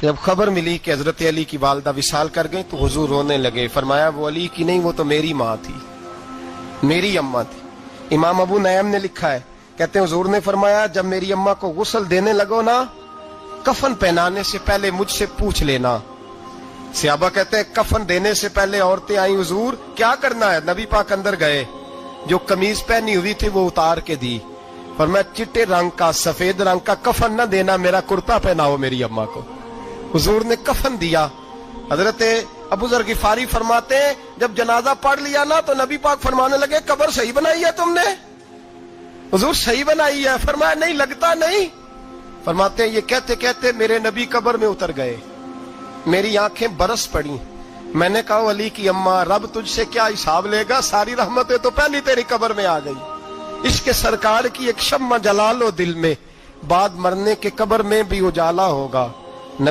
جب خبر ملی کہ حضرت علی کی والدہ وصال کر گئی تو حضور رونے لگے. فرمایا وہ علی کی نہیں، وہ تو میری ماں تھی، میری اماں تھی. امام ابو نعیم نے لکھا ہے، کہتے ہیں حضور نے فرمایا جب میری اماں کو غسل دینے لگو نا، کفن پہنانے سے پہلے مجھ سے پوچھ لینا. صحابہ کہتے ہیں کفن دینے سے پہلے عورتیں آئیں، حضور کیا کرنا ہے؟ نبی پاک اندر گئے، جو قمیض پہنی ہوئی تھی وہ اتار کے دی. فرمایا چٹے رنگ کا سفید رنگ کا کفن نہ دینا، میرا کرتا پہناؤ میری اماں کو. حضور نے کفن دیا. حضرت ابو ذر غفاری فرماتے ہیں جب جنازہ پڑھ لیا نا تو نبی پاک فرمانے لگے قبر صحیح بنائی ہے تم نے؟ حضور صحیح بنائی ہے. فرمایا نہیں لگتا نہیں. فرماتے ہیں یہ کہتے کہتے میرے نبی قبر میں اتر گئے، میری آنکھیں برس پڑی. میں نے کہا علی کی اماں رب تجھ سے کیا حساب لے گا، ساری رحمتیں تو پہلی تیری قبر میں آ گئی. عشق سرکار کی ایک شمع جلا لو دل میں، بعد مرنے کے قبر میں بھی اجالا ہوگا.